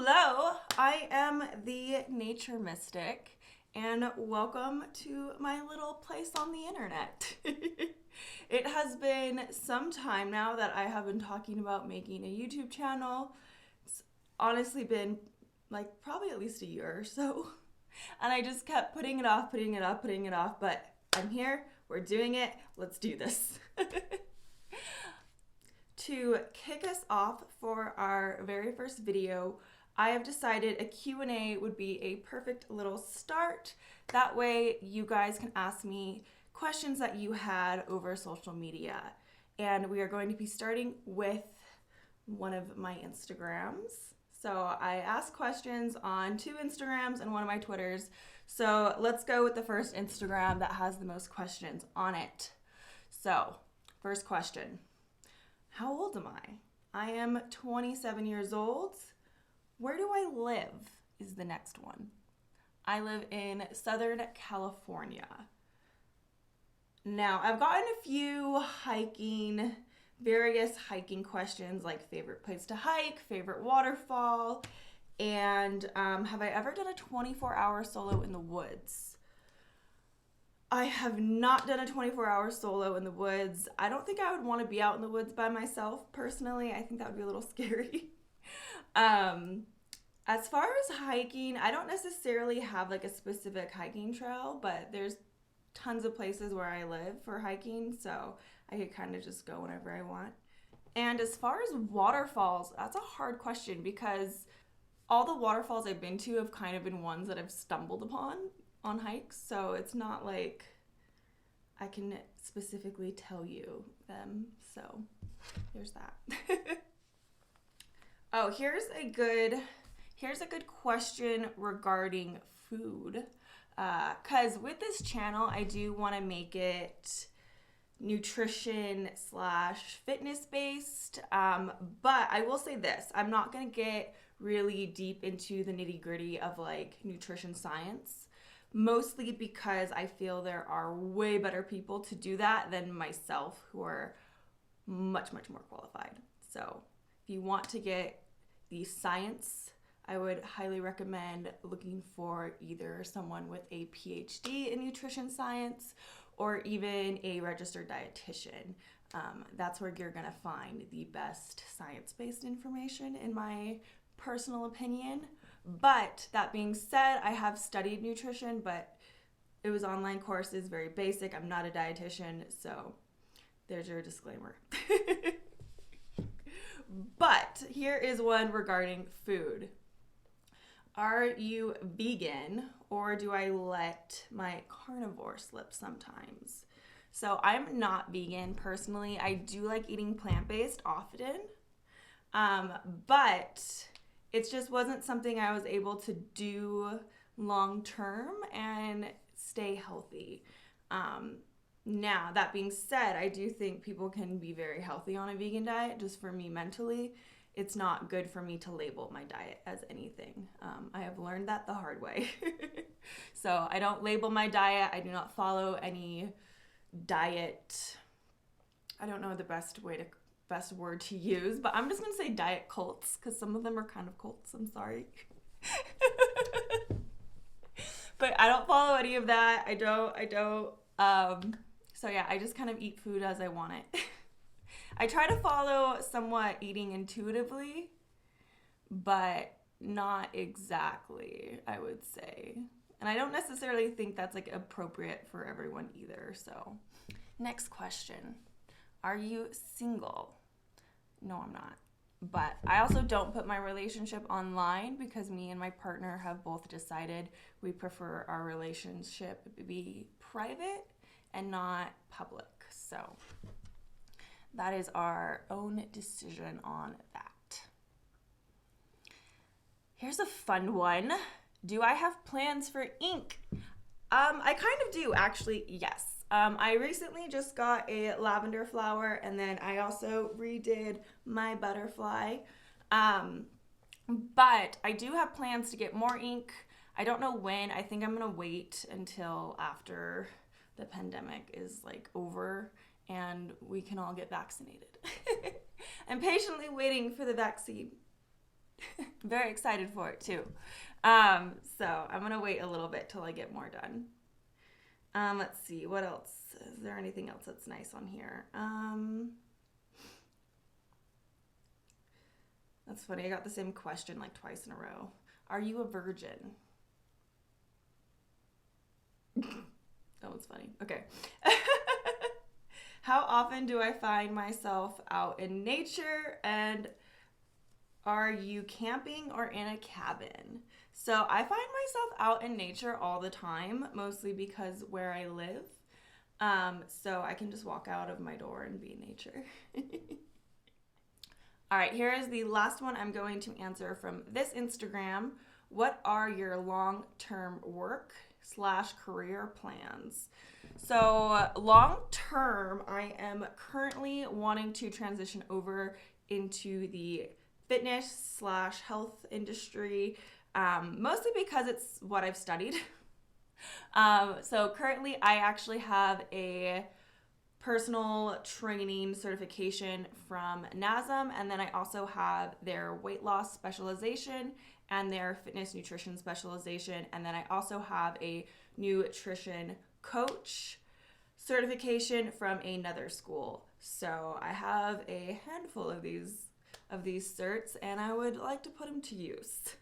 Hello, I am the Nature Mystik, and welcome to my little place on the internet. It has been some time now that I have been talking about making a YouTube channel. It's honestly been like probably at least a year or so, and I just kept putting it off, but I'm here, we're doing it, let's do this. To kick us off for our very first video, I have decided a Q&A would be a perfect little start. That way you guys can ask me questions that you had over social media. And we are going to be starting with one of my Instagrams. So I ask questions on 2 Instagrams and one of my Twitters. So let's go with the first Instagram that has the most questions on it. So, first question. How old am I? I am 27 years old. Where do I live is the next one. I live in Southern California. Now, I've gotten a few various hiking questions like favorite place to hike, favorite waterfall, and have I ever done a 24-hour solo in the woods? I have not done a 24-hour solo in the woods. I don't think I would want to be out in the woods by myself, personally. I think that would be a little scary. As far as hiking, I don't necessarily have like a specific hiking trail, but there's tons of places where I live for hiking, so I could kind of just go whenever I want. And as far as waterfalls, that's a hard question because all the waterfalls I've been to have kind of been ones that I've stumbled upon on hikes, so it's not like I can specifically tell you them, so there's that. Oh, here's a good question regarding food, because with this channel I do want to make it nutrition / fitness based, but I will say this, I'm not going to get really deep into the nitty gritty of like nutrition science, mostly because I feel there are way better people to do that than myself who are much more qualified. So if you want to get the science, I would highly recommend looking for either someone with a PhD in nutrition science or even a registered dietitian. That's where you're gonna find the best science-based information in my personal opinion. But that being said, I have studied nutrition, but it was online courses, very basic. I'm not a dietitian, so there's your disclaimer. But here is one regarding food. Are you vegan, or do I let my carnivore slip sometimes? So I'm not vegan personally. I do like eating plant-based often, but it just wasn't something I was able to do long term and stay healthy. Now, that being said, I do think people can be very healthy on a vegan diet. Just for me mentally, it's not good for me to label my diet as anything. I have learned that the hard way. So I don't label my diet. I do not follow any diet. I don't know the best word to use, but I'm just gonna say diet cults because some of them are kind of cults. I'm sorry. But I don't follow any of that. I don't. So yeah, I just kind of eat food as I want it. I try to follow somewhat eating intuitively, but not exactly, I would say. And I don't necessarily think that's like appropriate for everyone either. So next question. Are you single? No, I'm not. But I also don't put my relationship online because me and my partner have both decided we prefer our relationship to be private and not public. So that is our own decision on that. Here's a fun one. Do I have plans for ink? I kind of do, actually, yes. I recently just got a lavender flower, and then I also redid my butterfly. But I do have plans to get more ink. I don't know when. I think I'm gonna wait until after the pandemic is like over and we can all get vaccinated. I'm patiently waiting for the vaccine. Very excited for it too. So I'm gonna wait a little bit till I get more done. Let's see, what else? Is there anything else that's nice on here? That's funny. I got the same question like twice in a row. Are you a virgin? That one's funny. Okay. How often do I find myself out in nature, and are you camping or in a cabin? So I find myself out in nature all the time, mostly because where I live. So I can just walk out of my door and be in nature. All right, here is the last one I'm going to answer from this Instagram. What are your long-term work/career plans? So long-term, I am currently wanting to transition over into the fitness/health industry, mostly because it's what I've studied. So currently I actually have a personal training certification from NASM, and then I also have their weight loss specialization and their fitness nutrition specialization, and then I also have a nutrition coach certification from another school. So I have a handful of these certs, and I would like to put them to use.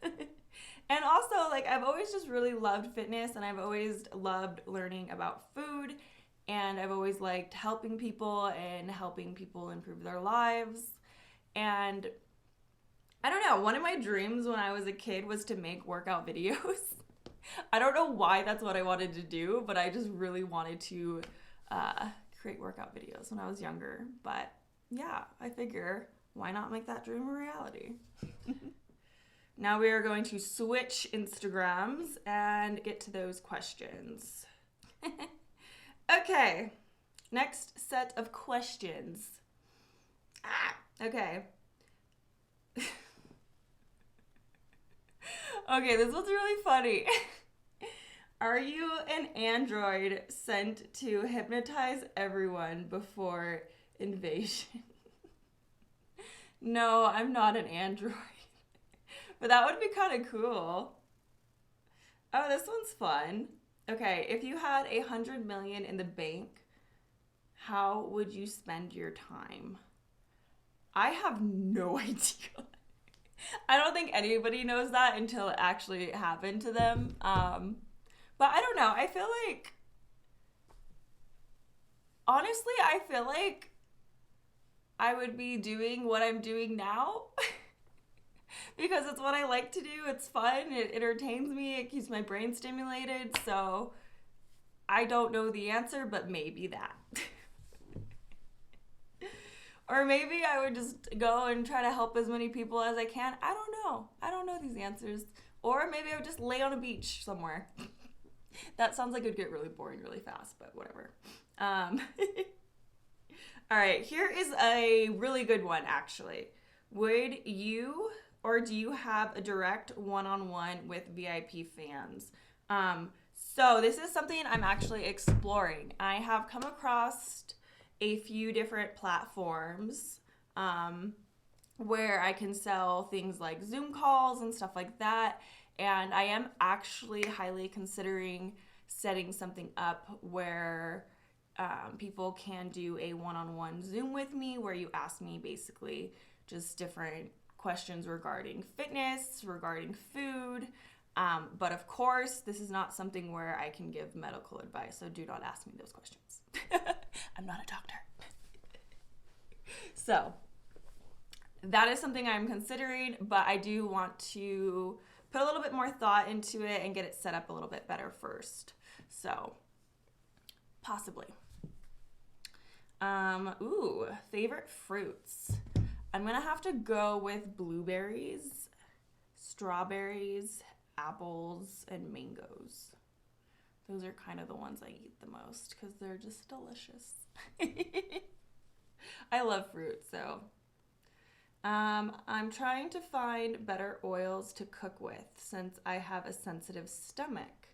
And also, like, I've always just really loved fitness, and I've always loved learning about food, and I've always liked helping people and helping people improve their lives. And I don't know, one of my dreams when I was a kid was to make workout videos. I don't know why that's what I wanted to do, but I just really wanted to create workout videos when I was younger. But yeah, I figure, why not make that dream a reality? Now we are going to switch Instagrams and get to those questions. Okay, next set of questions. Okay. Okay, this one's really funny. Are you an android sent to hypnotize everyone before invasion? No, I'm not an android. But that would be kind of cool. Oh, this one's fun. Okay, if you had 100 million in the bank, how would you spend your time? I have no idea. I don't think anybody knows that until it actually happened to them. But I don't know. I feel like, honestly, I feel like I would be doing what I'm doing now. Because it's what I like to do. It's fun. It entertains me. It keeps my brain stimulated. So I don't know the answer, but maybe that. Or maybe I would just go and try to help as many people as I can. I don't know. I don't know these answers. Or maybe I would just lay on a beach somewhere. That sounds like it would get really boring really fast, but whatever. All right, here is a really good one, actually. Would you or do you have a direct one-on-one with VIP fans? So this is something I'm actually exploring. I have come across a few different platforms where I can sell things like Zoom calls and stuff like that. And I am actually highly considering setting something up where people can do a one-on-one Zoom with me, where you ask me basically just different questions regarding fitness, regarding food. But of course, this is not something where I can give medical advice, so do not ask me those questions. I'm not a doctor. So that is something I'm considering, but I do want to put a little bit more thought into it and get it set up a little bit better first. So possibly. Favorite fruits. I'm going to have to go with blueberries, strawberries, apples, and mangoes. Those are kind of the ones I eat the most because they're just delicious. I love fruit, so. I'm trying to find better oils to cook with since I have a sensitive stomach.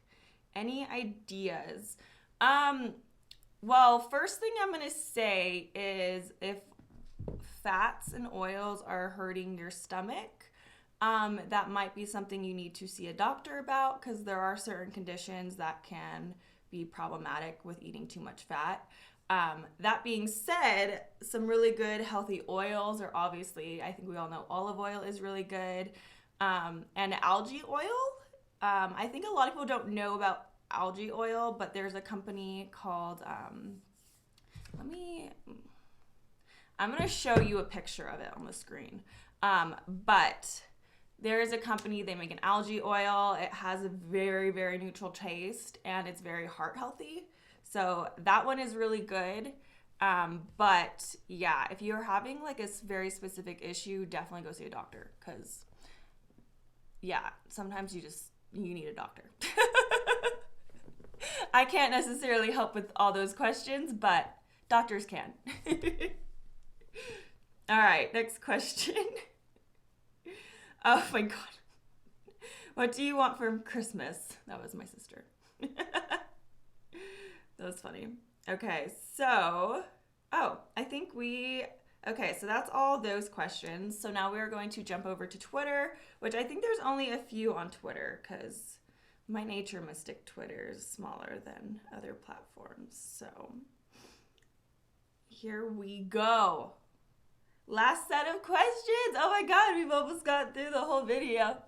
Any ideas? Well, first thing I'm going to say is if fats and oils are hurting your stomach, that might be something you need to see a doctor about, because there are certain conditions that can be problematic with eating too much fat. That being said, some really good healthy oils are obviously, I think we all know olive oil is really good. And algae oil. I think a lot of people don't know about algae oil, but there's a company called, I'm going to show you a picture of it on the screen. But there is a company, they make an algae oil. It has a very, very neutral taste, and it's very heart healthy. So that one is really good. But yeah, if you're having like a very specific issue, definitely go see a doctor, because yeah, sometimes you need a doctor. I can't necessarily help with all those questions, but doctors can. All right, next question. Oh my God. What do you want for Christmas? That was my sister. That was funny. Okay, so, okay, so that's all those questions. So now we're going to jump over to Twitter, which I think there's only a few on Twitter, because my Nature Mystik Twitter is smaller than other platforms. So here we go. Last set of questions. Oh my God, we've almost got through the whole video.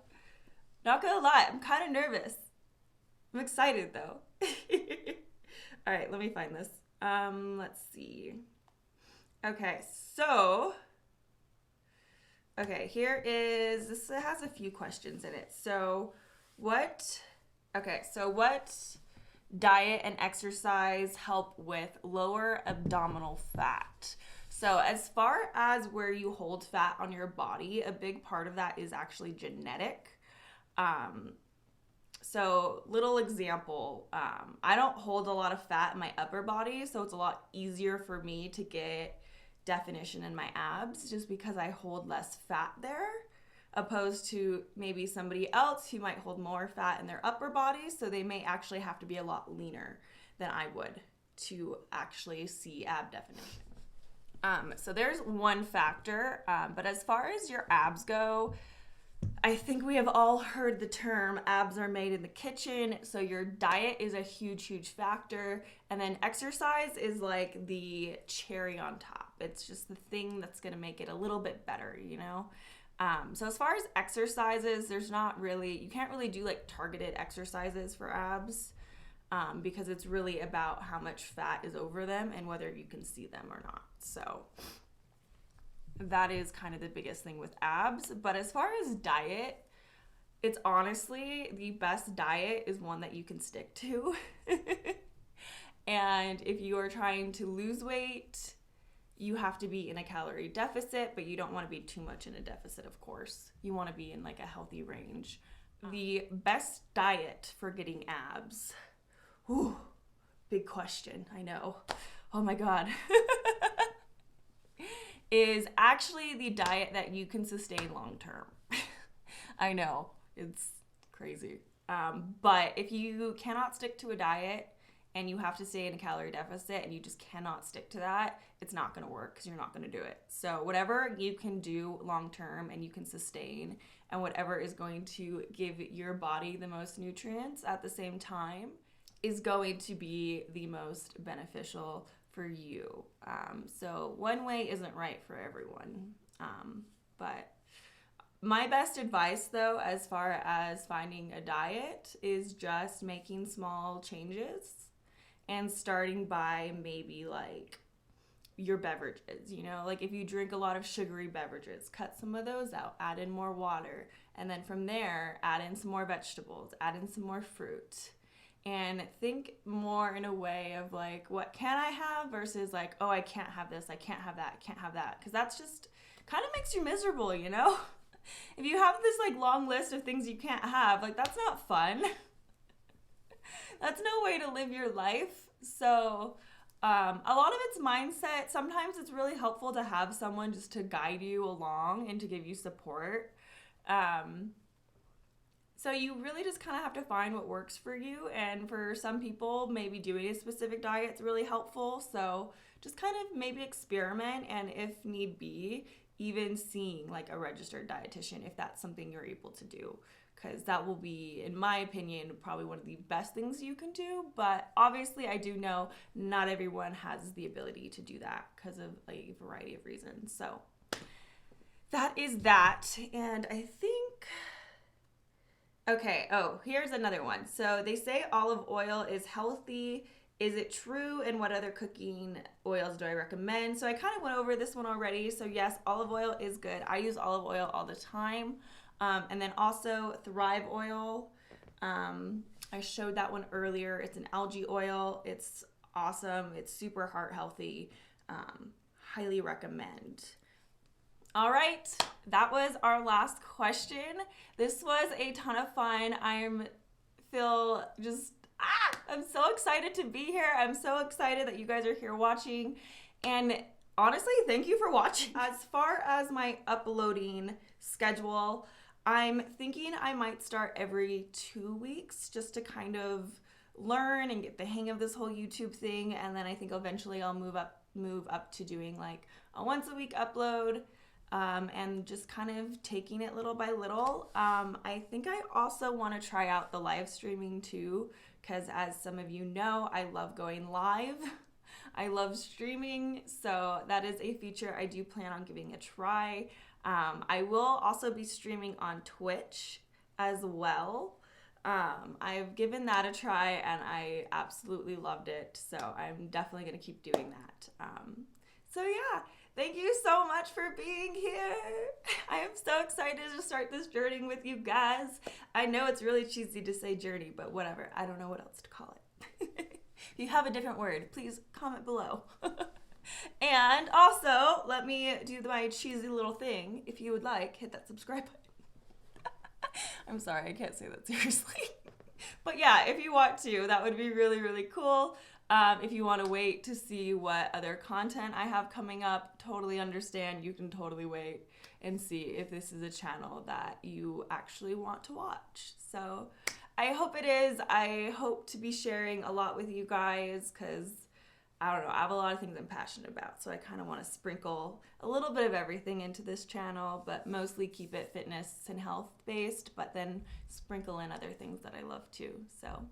Not gonna lie, I'm kind of nervous. I'm excited though. All right, let me find this. Let's see. Okay, so, this has a few questions in it. So what diet and exercise help with lower abdominal fat? So as far as where you hold fat on your body, a big part of that is actually genetic. So little example, I don't hold a lot of fat in my upper body, so it's a lot easier for me to get definition in my abs just because I hold less fat there, opposed to maybe somebody else who might hold more fat in their upper body, so they may actually have to be a lot leaner than I would to actually see ab definition. So there's one factor, but as far as your abs go, I think we have all heard the term abs are made in the kitchen. So your diet is a huge, huge factor. And then exercise is like the cherry on top. It's just the thing that's going to make it a little bit better, you know? So as far as exercises, you can't really do like targeted exercises for abs, because it's really about how much fat is over them and whether you can see them or not. So that is kind of the biggest thing with abs. But as far as diet, it's honestly the best diet is one that you can stick to. And if you are trying to lose weight, you have to be in a calorie deficit, but you don't want to be too much in a deficit, of course. You want to be in like a healthy range. The best diet for getting abs. Whew, big question, I know. Oh my God. Is actually the diet that you can sustain long term. I know, it's crazy. But if you cannot stick to a diet and you have to stay in a calorie deficit and you just cannot stick to that, it's not going to work because you're not going to do it. So whatever you can do long term and you can sustain, and whatever is going to give your body the most nutrients at the same time, is going to be the most beneficial for you. So one way isn't right for everyone. But my best advice though, as far as finding a diet, is just making small changes and starting by maybe like your beverages, you know, like if you drink a lot of sugary beverages, cut some of those out, add in more water, and then from there, add in some more vegetables, add in some more fruit. And think more in a way of like, what can I have versus like, oh, I can't have this, I can't have that, I can't have that. Because that's just kind of makes you miserable, you know? If you have this like long list of things you can't have, like that's not fun. That's no way to live your life. So a lot of it's mindset. Sometimes it's really helpful to have someone just to guide you along and to give you support. So you really just kind of have to find what works for you. And for some people, maybe doing a specific diet is really helpful. So just kind of maybe experiment, and if need be, even seeing like a registered dietitian if that's something you're able to do, because that will be, in my opinion, probably one of the best things you can do. But obviously I do know not everyone has the ability to do that because of a variety of reasons. So that is that. And I think, okay, oh, here's another one. So they say olive oil is healthy. Is it true? And what other cooking oils do I recommend? So I kind of went over this one already. So yes, olive oil is good. I use olive oil all the time. And then also Thrive oil. I showed that one earlier. It's an algae oil. It's awesome. It's super heart healthy. Highly recommend. All right, that was our last question. This was a ton of fun. I'm so excited to be here. I'm so excited that you guys are here watching. And honestly, thank you for watching. As far as my uploading schedule, I'm thinking I might start every 2 weeks just to kind of learn and get the hang of this whole YouTube thing. And then I think eventually I'll move up to doing like a once a week upload. And just kind of taking it little by little. I think I also want to try out the live streaming too, because as some of you know, I love going live. I love streaming, so that is a feature I do plan on giving a try. I will also be streaming on Twitch as well. I've given that a try and I absolutely loved it, so I'm definitely going to keep doing that. So yeah. Thank you so much for being here. I am so excited to start this journey with you guys. I know it's really cheesy to say journey, but whatever. I don't know what else to call it. If you have a different word, please comment below. And also, let me do my cheesy little thing. If you would like, hit that subscribe button. I'm sorry, I can't say that seriously. But yeah, if you want to, that would be really, really cool. If you want to wait to see what other content I have coming up, totally understand. You can totally wait and see if this is a channel that you actually want to watch. So I hope it is. I hope to be sharing a lot with you guys because, I don't know, I have a lot of things I'm passionate about. So I kind of want to sprinkle a little bit of everything into this channel, but mostly keep it fitness and health based, but then sprinkle in other things that I love too. So